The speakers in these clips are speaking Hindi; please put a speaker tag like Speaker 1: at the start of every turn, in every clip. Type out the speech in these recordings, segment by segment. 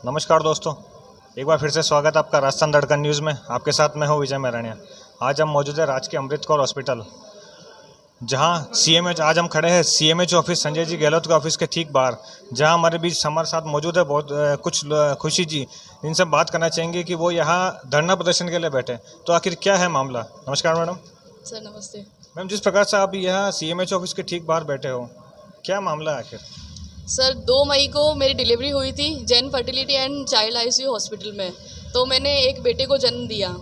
Speaker 1: नमस्कार दोस्तों, एक बार फिर से स्वागत है आपका राजस्थान धड़कन न्यूज़ में। आपके साथ मैं हूँ विजय मैरानिया। आज हम मौजूद है राजकीय अमृत कौर हॉस्पिटल, जहाँ सीएमएच आज हम खड़े हैं सीएमएच ऑफिस संजय जी गहलोत के ऑफिस के ठीक बाहर, जहाँ हमारे साथ मौजूद है कुछ खुशी जी। इनसे बात करना चाहेंगे कि वो यहाँ धरना प्रदर्शन के लिए बैठे, तो आखिर क्या है मामला। नमस्कार मैडम।
Speaker 2: सर नमस्ते।
Speaker 1: मैम, जिस प्रकार से आप यहाँ सीएमएच ऑफिस के ठीक बाहर बैठे हो, क्या मामला है आखिर।
Speaker 2: सर 2 मई को मेरी डिलीवरी हुई थी Jain fertility and child ICU hospital में। तो मैंने एक बेटे को जन्म दिया।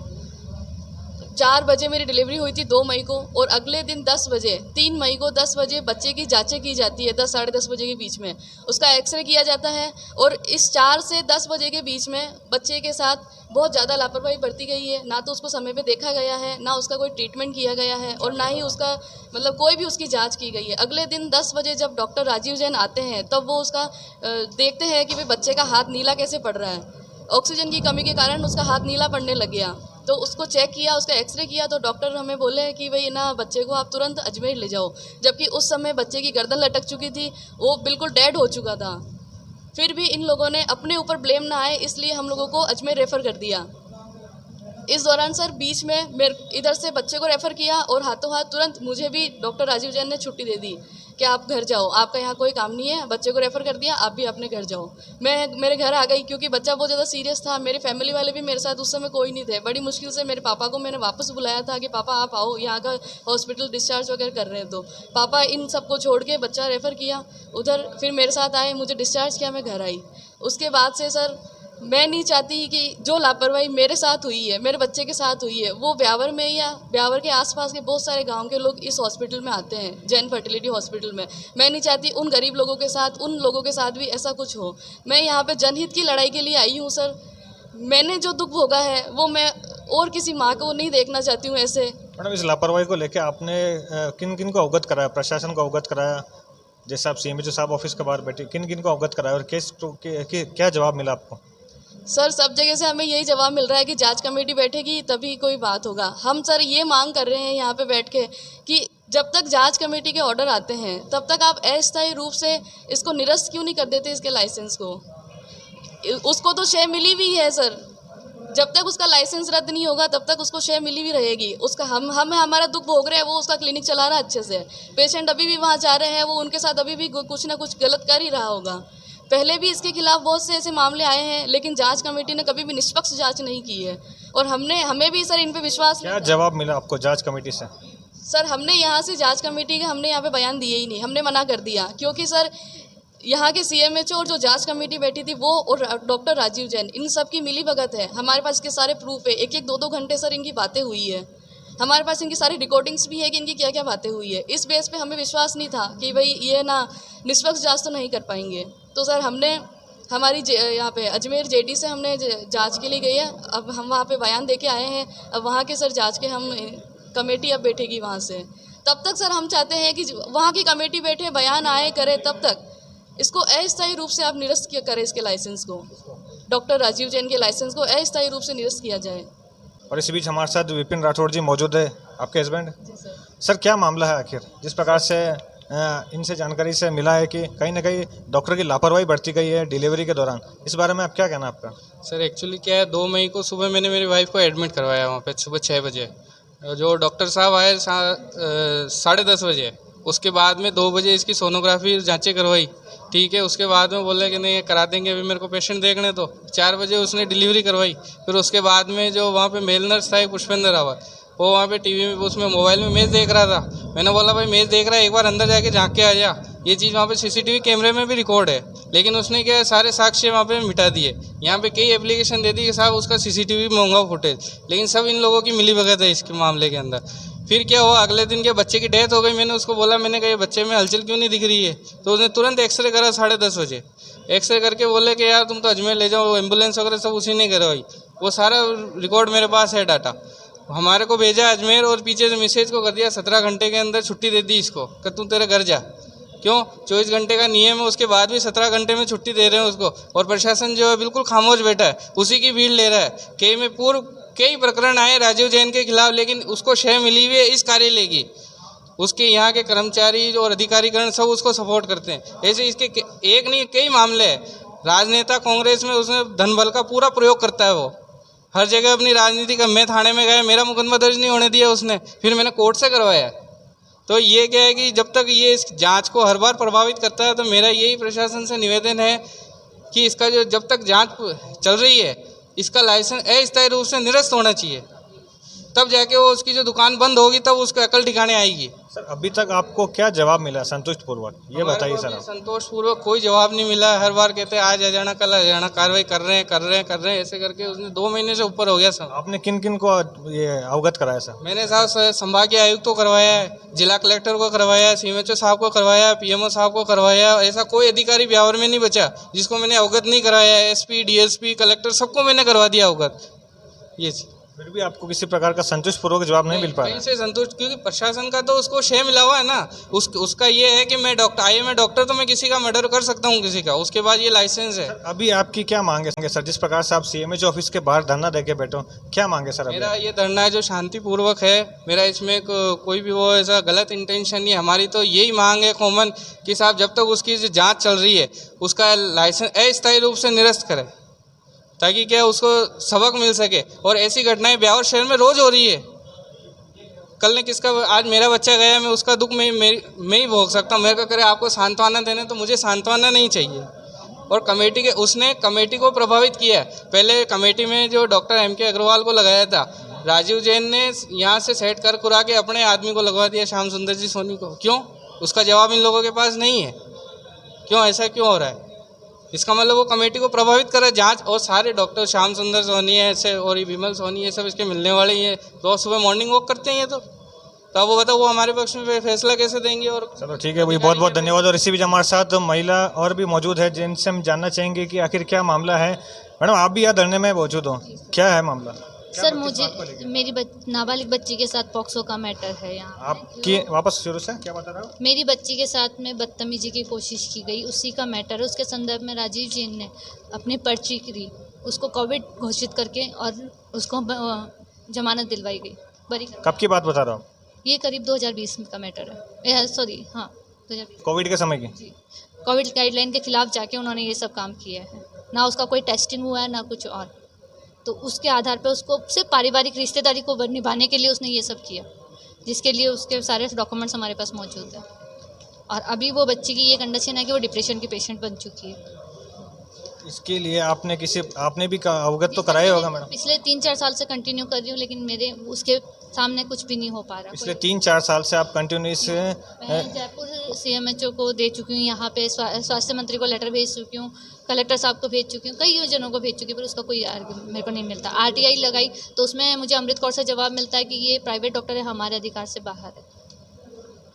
Speaker 2: 4 बजे मेरी डिलीवरी हुई थी 2 मई को, और अगले दिन 10 बजे 3 मई को 10 बजे बच्चे की जांचें की जाती है। 10 साढ़े 10 बजे के बीच में उसका एक्सरे किया जाता है, और इस 4 से 10 बजे के बीच में बच्चे के साथ बहुत ज़्यादा लापरवाही बरती गई है। ना तो उसको समय पे देखा गया है, ना उसका कोई ट्रीटमेंट किया गया है, और ना ही उसका कोई भी उसकी जांच की गई है। अगले दिन 10 बजे जब डॉक्टर राजीव जैन आते हैं, तब वो उसका देखते हैं कि भाई बच्चे का हाथ नीला कैसे पड़ रहा है। ऑक्सीजन की कमी के कारण उसका हाथ नीला पड़ने लग गया। तो उसको चेक किया, उसका एक्सरे किया, तो डॉक्टर हमें बोले कि भाई ना बच्चे को आप तुरंत अजमेर ले जाओ। जबकि उस समय बच्चे की गर्दन लटक चुकी थी, वो बिल्कुल डेड हो चुका था। फिर भी इन लोगों ने अपने ऊपर ब्लेम ना आए इसलिए हम लोगों को अजमेर रेफ़र कर दिया। इस दौरान सर बीच में मेरे इधर से बच्चे को रेफ़र किया, और हाथों हाथ तुरंत मुझे भी डॉक्टर राजीव जैन ने छुट्टी दे दी कि आप घर जाओ, आपका यहाँ कोई काम नहीं है। बच्चे को रेफ़र कर दिया, आप भी अपने घर जाओ। मैं मेरे घर आ गई क्योंकि बच्चा बहुत ज़्यादा सीरियस था। मेरे फैमिली वाले भी मेरे साथ उस समय कोई नहीं थे। बड़ी मुश्किल से मेरे पापा को मैंने वापस बुलाया था कि पापा आप आओ, यहाँ का हॉस्पिटल डिस्चार्ज वगैरह कर रहे हैं। तो पापा इन सबको छोड़ के बच्चा रेफ़र किया उधर, फिर मेरे साथ आए, मुझे डिस्चार्ज किया, मैं घर आई। उसके बाद से सर मैं नहीं चाहती कि जो लापरवाही मेरे साथ हुई है, मेरे बच्चे के साथ हुई है, वो ब्यावर में या ब्यावर के आसपास के बहुत सारे गांव के लोग इस हॉस्पिटल में आते हैं, जैन फर्टिलिटी हॉस्पिटल में। मैं नहीं चाहती उन गरीब लोगों के साथ, उन लोगों के साथ भी ऐसा कुछ हो। मैं यहाँ पे जनहित की लड़ाई के लिए आई हूँ सर। मैंने जो दुख भोगा है वो मैं और किसी माँ को नहीं देखना चाहती हूँ ऐसे।
Speaker 1: मैडम, इस लापरवाही को लेकर आपने किन किन को अवगत कराया, प्रशासन को अवगत कराया? जैसे आप सीएमएच साहब ऑफिस के बाहर बैठे, किन किन को अवगत कराया और क्या जवाब मिला आपको?
Speaker 2: सर सब जगह से हमें यही जवाब मिल रहा है कि जांच कमेटी बैठेगी तभी कोई बात होगा। हम सर ये मांग कर रहे हैं यहाँ पे बैठ के कि जब तक जांच कमेटी के ऑर्डर आते हैं तब तक आप अस्थायी रूप से इसको निरस्त क्यों नहीं कर देते, इसके लाइसेंस को। उसको तो शय मिली हुई है सर। जब तक उसका लाइसेंस रद्द नहीं होगा तब तक उसको शय मिली भी रहेगी। उसका हम हमारा दुख भोग रहे हैं, वो उसका क्लिनिक चला रहा है अच्छे से। पेशेंट अभी भी वहाँ जा रहे हैं, वो उनके साथ अभी भी कुछ ना कुछ गलत कर ही रहा होगा। पहले भी इसके खिलाफ बहुत से ऐसे मामले आए हैं, लेकिन जांच कमेटी ने कभी भी निष्पक्ष जांच नहीं की है, और हमें भी सर इन पे विश्वास।
Speaker 1: क्या जवाब मिला आपको जांच कमेटी से?
Speaker 2: सर हमने यहाँ से जांच कमेटी के हमने यहाँ पे बयान दिए ही नहीं, हमने मना कर दिया। क्योंकि सर यहाँ के सीएमएचओ और जो जांच कमेटी बैठी थी वो और डॉक्टर राजीव जैन, इन सब की मिली भगत है। हमारे पास इसके सारे प्रूफ है, एक 2 घंटे सर इनकी बातें हुई है। हमारे पास इनकी सारी रिकॉर्डिंग्स भी है कि इनकी क्या क्या बातें हुई है। इस बेस पे हमें विश्वास नहीं था कि भाई ये ना निष्पक्ष जांच तो नहीं कर पाएंगे। तो सर हमने हमारी यहाँ पे अजमेर जेडी से हमने जांच के लिए गई है। अब हम वहाँ पे बयान दे के आए हैं। अब वहाँ के सर जांच के हम कमेटी अब बैठेगी वहाँ से। तब तक सर हम चाहते हैं कि वहाँ की कमेटी बैठे, बयान आए, करे, तब तक इसको अस्थायी रूप से आप निरस्त करें, इसके लाइसेंस को, डॉक्टर राजीव जैन के लाइसेंस को अस्थायी रूप से निरस्त किया जाए।
Speaker 1: और इस बीच हमारे साथ विपिन राठौड़ जी मौजूद है, आपके हस्बैंड। सर क्या मामला है आखिर? जिस प्रकार से इनसे जानकारी से मिला है कि कहीं ना कहीं डॉक्टर की लापरवाही बढ़ती गई है डिलीवरी के दौरान, इस बारे में आप क्या कहना आपका?
Speaker 3: सर एक्चुअली क्या है, 2 मई को सुबह मैंने मेरी वाइफ को एडमिट करवाया वहाँ पे सुबह 6 बजे। जो डॉक्टर साहब आए 10:30 बजे। उसके बाद में 2 बजे इसकी सोनोग्राफी जांचें करवाई, ठीक है। उसके बाद में बोले कि नहीं करा देंगे, अभी मेरे को पेशेंट देखने। तो 4 बजे उसने डिलीवरी करवाई। फिर उसके बाद में जो वहाँ पे मेल नर्स था एक पुष्पेंद्र रावत, वो वहाँ पे टीवी में उसमें मोबाइल में मैच देख रहा था। मैंने बोला भाई मैच देख रहा है, एक बार अंदर जाके झाँक के आ जा। ये चीज़ वहाँ पे सीसीटीवी कैमरे में भी रिकॉर्ड है, लेकिन उसने क्या सारे साक्ष्य वहाँ पे मिटा दिए। यहाँ पे कई एप्लीकेशन दे दी कि साहब उसका सीसीटीवी मंगवाओ फुटेज, लेकिन सब इन लोगों की मिली भगत है इसके मामले के अंदर। फिर क्या हुआ, अगले दिन के बच्चे की डेथ हो गई। मैंने उसको बोला, मैंने कहा ये बच्चे में हलचल क्यों नहीं दिख रही है? तो उसने तुरंत एक्सरे करा 10:30 बजे। एक्सरे करके बोले कि यार तुम तो अजमेर ले जाओ, एम्बुलेंस वगैरह सब उसी ने करवाई। वो सारा रिकॉर्ड मेरे पास है, डाटा। हमारे को भेजा अजमेर, और पीछे से मैसेज को कर दिया 17 घंटे के अंदर छुट्टी दे दी इसको कि तू तेरे घर जा। क्यों? 24 घंटे का नियम है, उसके बाद भी 17 घंटे में छुट्टी दे रहे हैं उसको। और प्रशासन जो है बिल्कुल खामोश बैठा है, उसी की भीड़ ले रहा है। कई प्रकरण आए राजीव जैन के खिलाफ, लेकिन उसको शय मिली हुई है इस कार्यालय की। उसके यहाँ के कर्मचारी और अधिकारीगण सब उसको सपोर्ट करते हैं। ऐसे इसके एक नहीं कई मामले हैं। राजनेता कांग्रेस में उसने धन बल का पूरा प्रयोग करता है। वो हर जगह अपनी राजनीति का, मैं थाने में गया, मेरा मुकदमा दर्ज नहीं होने दिया उसने, फिर मैंने कोर्ट से करवाया। तो ये क्या है कि जब तक ये इस जांच को हर बार प्रभावित करता है, तो मेरा यही प्रशासन से निवेदन है कि इसका जो जब तक जांच चल रही है, इसका लाइसेंस अस्थायी रूप से निरस्त होना चाहिए। तब जाके वो उसकी जो दुकान बंद होगी तब उसको अकल ठिकाने आएगी।
Speaker 1: सर अभी तक आपको क्या जवाब मिला संतुष्ट पूर्वक, ये बताइए सर।
Speaker 3: संतोष पूर्वक कोई जवाब नहीं मिला। हर बार कहते हैं आज आ जाना, कल आ जाना, कार्रवाई कर रहे हैं, ऐसे करके उसने 2 महीने से ऊपर हो गया सर।
Speaker 1: आपने किन किन को ये अवगत कराया सर?
Speaker 3: मैंने साहब संभागीय आयुक्त को करवाया है, जिला कलेक्टर को करवाया है, सीएमएचओ साहब को करवाया है, पीएमओ साहब को करवाया है। ऐसा कोई अधिकारी ब्यावर में नहीं बचा जिसको मैंने अवगत नहीं कराया है। एसपी, डीएसपी, कलेक्टर सबको मैंने करवा दिया अवगत। ये
Speaker 1: फिर भी आपको किसी प्रकार का संतुष्टपूर्वक जवाब नहीं मिल पाया?
Speaker 3: कहीं से संतुष्ट, क्योंकि प्रशासन का तो उसको शेय मिला हुआ है ना। उसका ये है कि मैं डॉक्टर तो मैं किसी का मर्डर कर सकता हूँ किसी का, उसके बाद ये लाइसेंस है।
Speaker 1: अभी आपकी क्या मांग है सर? जिस प्रकार से आप सीएमएचओ ऑफिस के बाहर धरना देके बैठो, क्या मांगे सर?
Speaker 3: मेरा ये धरना है जो शांतिपूर्वक है, मेरा इसमें कोई भी वो ऐसा गलत इंटेंशन नहीं। हमारी तो यही मांग है कॉमन कि साहब जब तक उसकी जो जाँच चल रही है उसका लाइसेंस अस्थायी रूप से निरस्त करें, ताकि क्या उसको सबक मिल सके। और ऐसी घटनाएं ब्यावर शहर में रोज हो रही है। कल ने किसका, आज मेरा बच्चा गया, मैं उसका दुख मैं ही भोग सकता हूँ। मेरे को करे आपको सांत्वना देने, तो मुझे सांत्वना नहीं चाहिए। और कमेटी के उसने कमेटी को प्रभावित किया है। पहले कमेटी में जो डॉक्टर MK अग्रवाल को लगाया था, राजीव जैन ने यहाँ से सेट कर कुरा के अपने आदमी को लगवा दिया, श्याम सुंदर जी सोनी को। क्यों? उसका जवाब इन लोगों के पास नहीं है। क्यों ऐसा क्यों हो रहा है? इसका मतलब वो कमेटी को प्रभावित कर रहा है जांच। और सारे डॉक्टर श्याम सुंदर सोनी है ऐसे, और ये विमल सोनी, ये सब इसके मिलने वाले ही हैं। रोज सुबह मॉर्निंग वॉक करते हैं ये तो अब वो बताओ वो हमारे पक्ष में फैसला कैसे देंगे? और
Speaker 1: चलो ठीक है भाई, बहुत बहुत धन्यवाद। और इसी बीच हमारे साथ महिला और भी मौजूद है जिनसे हम जानना चाहेंगे कि आखिर क्या मामला है। मैडम आप भी यहाँ धरने में मौजूद हो, क्या है मामला?
Speaker 4: सर मुझे मेरी नाबालिग बच्ची के साथ पॉक्सो का मैटर है यहाँ।
Speaker 1: आपकी वापस शुरू से क्या बता रहे हो?
Speaker 4: मेरी बच्ची के साथ में बदतमीजी की कोशिश की गई, उसी का मैटर है। उसके संदर्भ में राजीव जैन ने अपनी पर्ची करी, उसको कोविड घोषित करके और उसको जमानत दिलवाई गई, बरी।
Speaker 1: कब की बात बता रहा हूँ?
Speaker 4: ये करीब 2020 का मैटर है, सॉरी हाँ 2020
Speaker 1: कोविड के समय की।
Speaker 4: जी, कोविड गाइडलाइन के खिलाफ जाके उन्होंने ये सब काम किया है। ना उसका कोई टेस्टिंग हुआ है ना कुछ और, तो उसके आधार पे उसको सिर्फ पारिवारिक रिश्तेदारी को निभाने के लिए उसने ये सब किया, जिसके लिए उसके सारे डॉक्यूमेंट्स हमारे पास मौजूद है। और अभी वो बच्ची की ये कंडीशन है कि वो डिप्रेशन की पेशेंट बन चुकी है।
Speaker 1: इसके लिए आपने भी अवगत तो कराया होगा मैडम?
Speaker 4: पिछले 3-4 साल से कंटिन्यू कर रही हूँ, लेकिन मेरे उसके सामने कुछ भी नहीं हो पा रहा।
Speaker 1: पिछले 3-4 साल से आप कंटिन्यूस?
Speaker 4: मैं जयपुर CMHO को दे चुकी हूँ, यहाँ पे स्वास्थ्य मंत्री को लेटर भेज चुकी हूँ, कलेक्टर साहब को भेज चुकी हूँ, कई योजनाओं को भेज चुकी हूँ, पर उसका कोई मेरे को नहीं मिलता। RTI लगाई तो उसमें मुझे अमृत कौर से जवाब मिलता है कि ये प्राइवेट डॉक्टर है, हमारे अधिकार से बाहर है।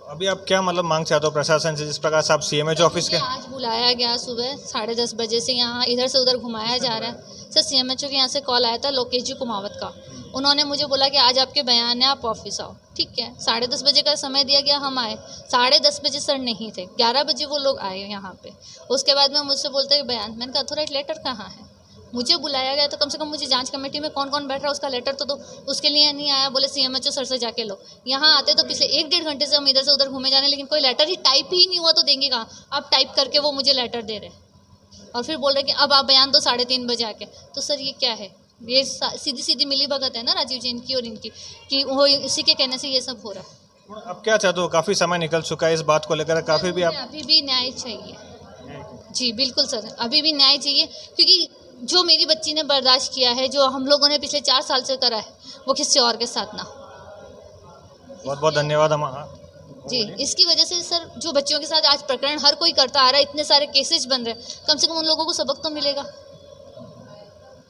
Speaker 1: अभी आप क्या मतलब मांग चाहते हो प्रशासन से, जिस प्रकार से आप CMHO ऑफिस के?
Speaker 4: आज बुलाया गया सुबह 10:30 बजे से, यहाँ इधर से उधर घुमाया जा रहा है। सर CMHO के यहाँ से कॉल आया था लोकेश जी कुमावत का, उन्होंने मुझे बोला कि आज आपके बयान है, आप ऑफिस आओ। ठीक है, 10:30 बजे का समय दिया गया, हम आए। 10:30 बजे सर नहीं थे, 11 बजे वो लोग आए यहाँ पे। उसके बाद में मुझसे बोलते हैं बयान, मैंने कहा अथॉराइज लेटर कहाँ है? मुझे बुलाया गया तो कम से कम मुझे जांच कमेटी में कौन कौन बैठ रहा है उसका लेटर तो दो। उसके लिए नहीं आया, बोले CMHO सर से जाके लो। यहाँ आते तो पिछले 1-1.5 घंटे से हम इधर से उधर घूमे जा रहे हैं, लेकिन कोई लेटर ही टाइप ही नहीं हुआ तो देंगे कहाँ? अब टाइप करके वो मुझे लेटर दे रहे हैं और फिर बोल रहे कि अब आप बयान दो 3:30 बजे आके। तो सर ये क्या है? ये सीधी सीधी मिली भगत है ना राजीव जैन की और इनकी, कि वो इसी के कहने से ये सब हो रहा है।
Speaker 1: अब क्या चाहते हो? काफ़ी समय निकल चुका है इस बात को लेकर, काफ़ी भी आप
Speaker 4: अभी भी न्याय चाहिए। जी बिल्कुल सर, अभी भी न्याय चाहिए, क्योंकि जो मेरी बच्ची ने बर्दाश्त किया है, जो हम लोगों ने पिछले 4 साल से करा है, वो किसी और के साथ ना।
Speaker 1: बहुत बहुत धन्यवाद। हम
Speaker 4: जी, इसकी वजह से सर जो बच्चियों के साथ आज प्रकरण हर कोई करता आ रहा है, इतने सारे केसेस बन रहे हैं, कम से कम उन लोगों को सबक तो मिलेगा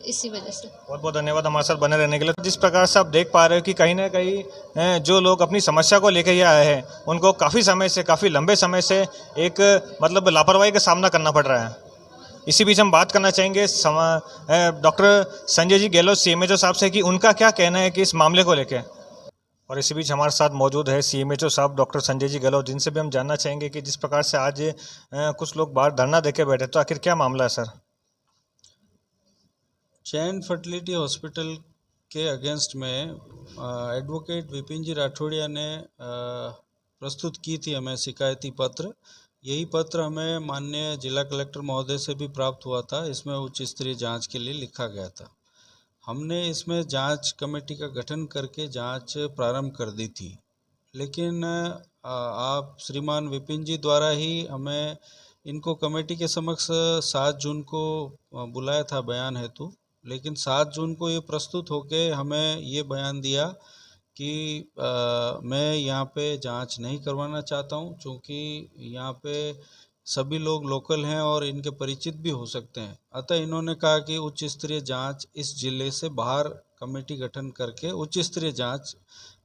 Speaker 4: इसी वजह से।
Speaker 1: बहुत बहुत धन्यवाद हमारे साथ बने रहने के लिए। जिस प्रकार से आप देख पा रहे हो कि कहीं ना कहीं जो लोग अपनी समस्या को लेकर आए हैं, उनको काफ़ी लंबे समय से एक मतलब लापरवाही का सामना करना पड़ रहा है। इसी बीच हम बात करना चाहेंगे डॉक्टर संजय जी गहलोत CMHO साहब से कि उनका क्या कहना है कि इस मामले को लेकर। और इसी बीच हमारे साथ मौजूद है CMHO साहब डॉक्टर संजय जी गहलोत, जिनसे भी हम जानना चाहेंगे कि जिस प्रकार से आज कुछ लोग बाहर धरना देके बैठे, तो आखिर क्या मामला है सर?
Speaker 5: चैन फर्टिलिटी हॉस्पिटल के अगेंस्ट में एडवोकेट विपिन जी राठौड़िया ने प्रस्तुत की थी हमें शिकायती पत्र। यही पत्र हमें माननीय जिला कलेक्टर महोदय से भी प्राप्त हुआ था। इसमें उच्च स्तरीय जांच के लिए लिखा गया था। हमने इसमें जांच कमेटी का गठन करके जांच प्रारंभ कर दी थी, लेकिन आप श्रीमान विपिन जी द्वारा ही हमें इनको कमेटी के समक्ष 7 जून को बुलाया था बयान हेतु, लेकिन 7 जून को ये प्रस्तुत होके हमें ये बयान दिया कि मैं यहाँ पे जांच नहीं करवाना चाहता हूँ, क्योंकि यहाँ पे सभी लोग लोकल हैं और इनके परिचित भी हो सकते हैं। अतः इन्होंने कहा कि उच्च स्तरीय जांच इस जिले से बाहर कमेटी गठन करके उच्च स्तरीय जांच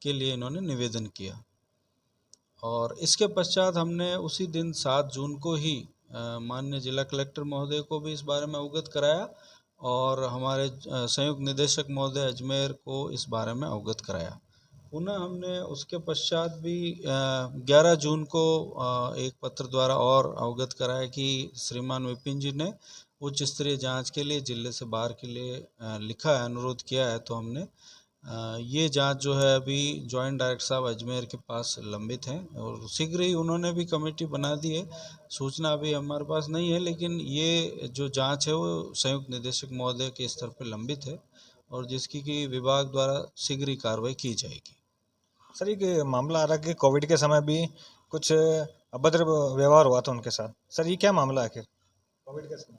Speaker 5: के लिए इन्होंने निवेदन किया। और इसके पश्चात हमने उसी दिन 7 जून को ही माननीय जिला कलेक्टर महोदय को भी इस बारे में अवगत कराया और हमारे संयुक्त निदेशक महोदय अजमेर को इस बारे में अवगत कराया। पुनः हमने उसके पश्चात भी 11 जून को एक पत्र द्वारा और अवगत कराया कि श्रीमान विपिन जी ने उच्च स्तरीय जांच के लिए जिले से बाहर के लिए लिखा है, अनुरोध किया है। तो हमने ये जांच जो है अभी जॉइंट डायरेक्टर साहब अजमेर के पास लंबित है और शीघ्र ही उन्होंने भी कमेटी बना दी है। सूचना अभी हमारे पास नहीं है, लेकिन ये जो जांच है वो संयुक्त निदेशक महोदय के स्तर पर लंबित है और जिसकी कि विभाग द्वारा शीघ्र ही कार्रवाई की जाएगी।
Speaker 1: सर, एक मामला आ रहा है कि कोविड के समय भी कुछ अभद्र व्यवहार हुआ था उनके साथ। सर, ये क्या मामला है आखिर कोविड के समय?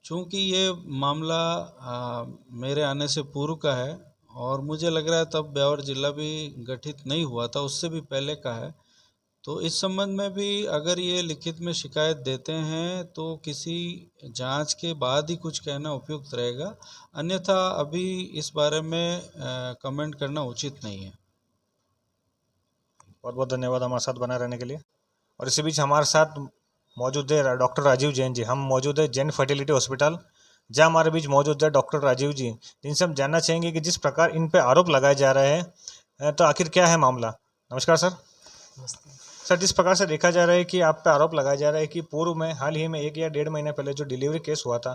Speaker 5: चूँकि ये मामला मेरे आने से पूर्व का है और मुझे लग रहा है तब ब्यावर जिला भी गठित नहीं हुआ था, उससे भी पहले का है। तो इस संबंध में भी अगर ये लिखित में शिकायत देते हैं तो किसी जांच के बाद ही कुछ कहना उपयुक्त रहेगा, अन्यथा अभी इस बारे में कमेंट करना उचित नहीं है।
Speaker 1: बहुत बहुत धन्यवाद हमारे साथ बना रहने के लिए। और इसी बीच हमारे साथ मौजूद है डॉक्टर राजीव जैन जी। हम मौजूद है जैन फर्टिलिटी हॉस्पिटल, जहाँ हमारे बीच मौजूद है डॉक्टर राजीव जी, जिनसे हम जानना चाहेंगे कि जिस प्रकार इन पे आरोप लगाए जा रहे हैं तो आखिर क्या है मामला। नमस्कार सर। सर, जिस प्रकार से देखा जा रहा है कि आप पे आरोप लगाया जा रहा है कि पूर्व में हाल ही में 1 या 1.5 महीने पहले जो डिलीवरी केस हुआ था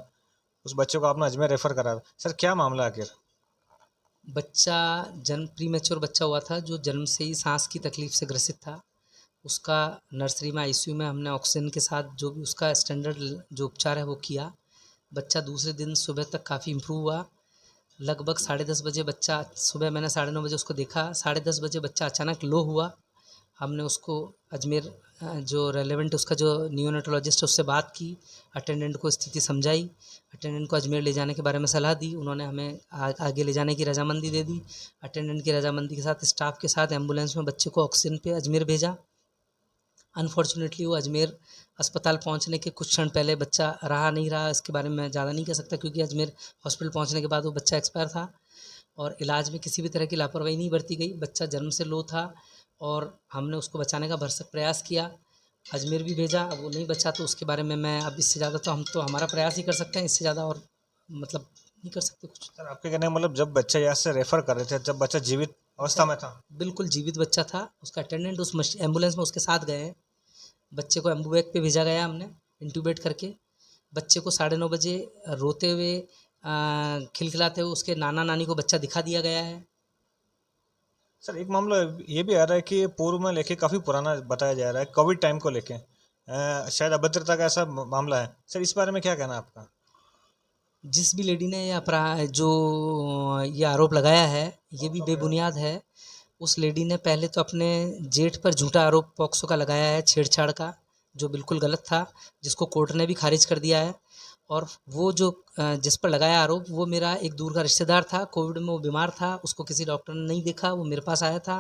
Speaker 1: उस बच्चे को आपने अजमेर रेफर करा था। सर, क्या मामला आखिर?
Speaker 6: बच्चा जन्म प्रीमेच्योर बच्चा हुआ था जो जन्म से ही सांस की तकलीफ से ग्रसित था। उसका नर्सरी में आईसीयू में हमने ऑक्सीजन के साथ जो भी उसका स्टैंडर्ड जो उपचार है वो किया। बच्चा दूसरे दिन सुबह तक काफ़ी इम्प्रूव हुआ। लगभग 10:30 बजे बच्चा, सुबह मैंने 9:30 बजे उसको देखा, 10:30 बजे बच्चा अचानक लो हुआ। हमने उसको अजमेर जो रेलेवेंट उसका जो नियोनेटोलॉजिस्ट है उससे बात की, अटेंडेंट को स्थिति समझाई, अटेंडेंट को अजमेर ले जाने के बारे में सलाह दी। उन्होंने हमें आगे ले जाने की रजामंदी दे दी। अटेंडेंट की रजामंदी के साथ स्टाफ के साथ एम्बुलेंस में बच्चे को ऑक्सीजन पे अजमेर भेजा। अनफॉर्चुनेटली वो अजमेर अस्पताल पहुंचने के कुछ क्षण पहले बच्चा रहा नहीं रहा, इसके बारे में मैं ज़्यादा नहीं कह सकता क्योंकि अजमेर हॉस्पिटल पहुंचने के बाद वो बच्चा एक्सपायर था और इलाज में किसी भी तरह की लापरवाही नहीं बरती गई। बच्चा जन्म से लो था और हमने उसको बचाने का भरसक प्रयास किया। अजमेर भी भेजा, अब वो नहीं बचा तो उसके बारे में मैं अब इससे ज़्यादा तो हम तो हमारा प्रयास ही कर सकते हैं, इससे ज़्यादा और मतलब नहीं कर सकते कुछ।
Speaker 1: सर, आपके कहने का मतलब जब बच्चा यहाँ से रेफर कर रहे थे जब बच्चा जीवित अवस्था में था?
Speaker 6: बिल्कुल जीवित बच्चा था। उसका अटेंडेंट उस एम्बुलेंस में उसके साथ गए हैं। बच्चे को एम्बुबैग पे भेजा गया हमने इंट्यूबेट करके। बच्चे को 9:30 बजे रोते हुए खिलखिलाते हुए उसके नाना नानी को बच्चा दिखा दिया गया है।
Speaker 1: सर, एक मामला ये भी आ रहा है कि पूर्व में लेके काफ़ी पुराना बताया जा रहा है, कोविड टाइम को लेके शायद अभद्रता का ऐसा मामला है। सर, इस बारे में क्या कहना है आपका?
Speaker 6: जिस भी लेडी ने जो ये आरोप लगाया है ये भी बेबुनियाद है। उस लेडी ने पहले तो अपने जेठ पर झूठा आरोप पॉक्सो का लगाया है, छेड़छाड़ का, जो बिल्कुल गलत था, जिसको कोर्ट ने भी खारिज कर दिया है। और वो जो जिस पर लगाया आरोप वो मेरा एक दूर का रिश्तेदार था। कोविड में वो बीमार था, उसको किसी डॉक्टर ने नहीं देखा, वो मेरे पास आया था।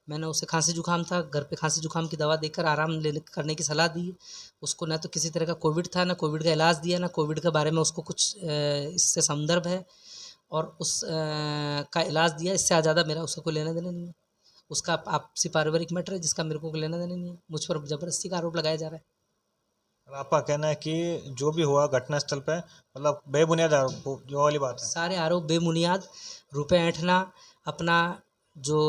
Speaker 6: मैंने उसे खांसी जुकाम था, घर पे खांसी जुकाम की दवा देकर आराम करने की सलाह दी। उसको न तो किसी तरह का कोविड था, ना कोविड का इलाज दिया, ना कोविड के बारे में उसको कुछ इससे संदर्भ है और उस का इलाज दिया। इससे ज़्यादा मेरा उसका कोई लेना देना नहीं है। उसका आपसी पारिवारिक मैटर है जिसका मेरे को लेना देना नहीं है। मुझ पर ज़बरदस्ती का आरोप लगाया जा रहा है।
Speaker 1: आपका कहना है कि जो भी हुआ घटनास्थल पे मतलब बेबुनियाद आरोप, जो वाली बात है?
Speaker 6: सारे आरोप बेबुनियाद, रुपए ऐंठना, अपना जो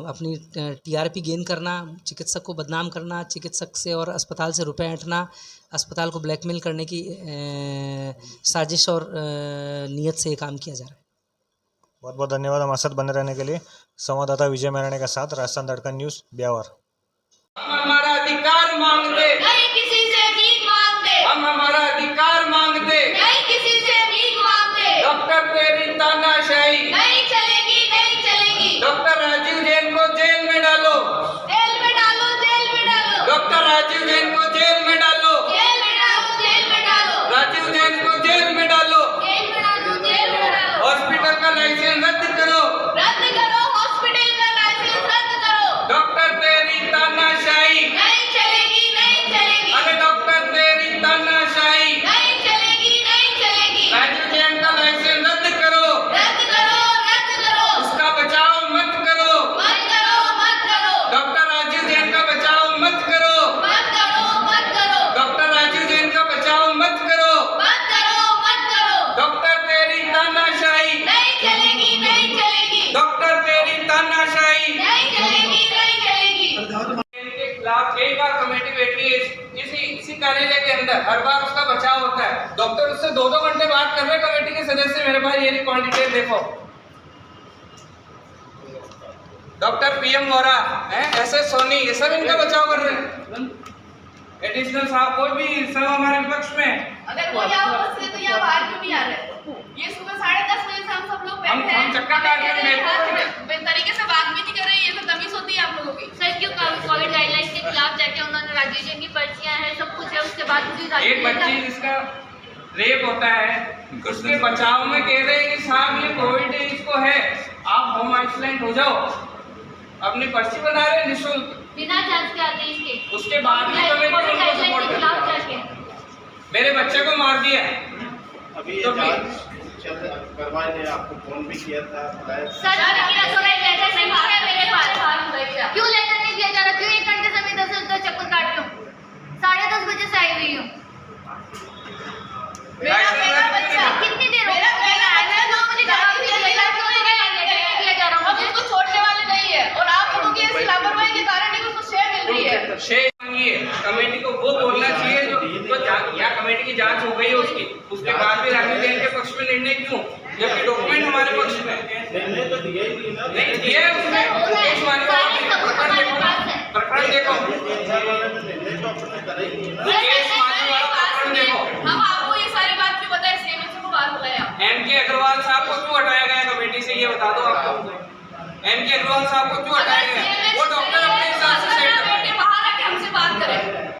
Speaker 6: अपनी टीआरपी गेन करना, चिकित्सक को बदनाम करना, चिकित्सक से और अस्पताल से रुपए ऐंठना, अस्पताल को ब्लैकमेल करने की साजिश और नीयत से ये काम किया जा रहा है।
Speaker 1: बहुत बहुत धन्यवाद हमारे साथ बने रहने के लिए। संवाददाता विजय मैराणे के साथ राजस्थान दड़कन न्यूज़, ब्यावर।
Speaker 3: अधिकार मांगते,
Speaker 7: नहीं किसी से भीख मांगते,
Speaker 3: हम हमारा अधिकार मांगते,
Speaker 7: नहीं किसी से भीख मांगते।
Speaker 3: डॉक्टर तेरी तानाशाही,
Speaker 7: नहीं चलेगी, नहीं चलेगी।
Speaker 3: डॉक्टर राजीव जैन को जेल में डालो,
Speaker 7: जेल में डालो, जेल में डालो,
Speaker 3: डॉक्टर राजीव जैन को जेल में डालो,
Speaker 7: जेल में डालो, जेल में डालो,
Speaker 3: राजीव जैन को जेल में डालो,
Speaker 7: जेल में डालो, जेल में डालो।
Speaker 3: हॉस्पिटल का लाइसेंस रद्द करो,
Speaker 7: रद्द करो, हॉस्पिटल का लाइसेंस रद्द करो।
Speaker 3: डॉक्टर तेरी तानाशाही,
Speaker 7: नहीं चलेगी, नहीं चलेगी,
Speaker 3: अरे डॉक्टर तेरी तानाशाही,
Speaker 7: नहीं चलेगी, नहीं चलेगी।
Speaker 3: राजीव जैन का लाइसेंस रद्द करो,
Speaker 7: रद्द करो, रद्द करो,
Speaker 3: उसका बचाव मत करो,
Speaker 7: मत करो, मत करो,
Speaker 3: डॉक्टर राजीव जैन का बचाव मत करो,
Speaker 7: मत करो, मत करो,
Speaker 3: डॉक्टर राजीव जैन का बचाव मत करो,
Speaker 7: मत करो, मत करो।
Speaker 3: डॉक्टर तेरी तानाशाही,
Speaker 7: नहीं चलेगी, नहीं चलेगी,
Speaker 3: डॉक्टर तेरी तानाशाही।
Speaker 7: नहीं चलेगी, नहीं चलेगी।
Speaker 3: इनके खिलाफ कई बार कमेटी बैठी है इसी कार्यालय के अंदर, हर बार उसका बचाव होता है। डॉक्टर उससे 2-2 घंटे बात कर रहे हैं, कमेटी के सदस्य मेरे पास ये रिकॉर्ड डिटेल देखो। डॉक्टर पीएम वोरा है, एसएस सोनी, ये सब इनका बचाव कर रहे हैं। एडिशनल साहब कोई भी सब हमारे पक्ष में।
Speaker 7: अगर कोई यहाँ उपस्थित है तो यहाँ बाहर क्यों नहीं आ रहे? ये सुबह 10:30 बजे से हम सब लोग बैठे हैं।
Speaker 3: हम चक्का काट के बैठे
Speaker 7: हैं। तरीके से बात भी नहीं कर रहे, ये तो तमीज होती है आप लोगों की।
Speaker 8: सर क्यों कोविड गाइडलाइंस के खिलाफ जाके उन्होंने राजीव जैन की पर्चियां हैं, सब कुछ है, उसके बाद भी
Speaker 3: एक बच्ची जिसका रेप होता है, उसके बचाव में कह रहे हैं कि साहब ये कोविड इसको है, आप होम आइसोलेट हो जाओ। अपनी पर्ची बना रहे हैं निःशुल्क,
Speaker 8: बिना जांच के आदेश के।
Speaker 3: उसके बाद भी कमेटी
Speaker 8: कोविड
Speaker 3: उनको
Speaker 8: गाइडलाइंस
Speaker 3: सपोर्ट
Speaker 8: के
Speaker 3: करती
Speaker 8: खिलाफ
Speaker 3: है।
Speaker 8: जाके
Speaker 3: मेरे बच्चे को मार दिया।
Speaker 9: अभी ये
Speaker 3: तो
Speaker 9: जांच करवाए थे, आपको फोन भी किया था, बताया था।
Speaker 8: सर मेरा थोड़ा लेटर नहीं है मेरे पास, क्यों लेटर नहीं दिया जा रहा? क्यों 1 घंटे से मैं 10 से 10 चक्कर काट रही हूँ? 10:30 बजे से आई हुई हूँ।
Speaker 7: मेरा बच्चा
Speaker 8: कितनी देर हो
Speaker 7: मेरा
Speaker 8: गई?
Speaker 7: बच्चा
Speaker 8: मुझे जवाब दिया जा रहा है,
Speaker 7: हम उसको छोड़ने वाले नहीं है, और आप लोगों की ऐसी लापरवाही के कारण ही उसको शेयर मिल रही है।
Speaker 3: शेर मांगिए, कमेटी को वो बोलना चाहिए जो या कमेटी की जांच हो गई है उसके बाद भी राजीव जैन के पक्ष में निर्णय क्यों, जबकि डॉक्यूमेंट हमारे पक्ष में
Speaker 9: निर्णय तो दिया ही नहीं ना।
Speaker 3: नहीं दिया है उसमें। मुकेश मानवी प्रकरण देखो,
Speaker 9: निर्णय तो अपने करा ही नहीं ना।
Speaker 3: मुकेश मानवी वाला प्रकरण देखो।
Speaker 7: हम आपको ये सारी बात क्यों बताए? सीएमएचओ को बाहर बुलाया।
Speaker 3: एमके अग्रवाल साहब को क्यों हटाया गया कमेटी से, ये बता दो आप लोगों को। एमके अग्रवाल साहब को क्यों हटाया गया?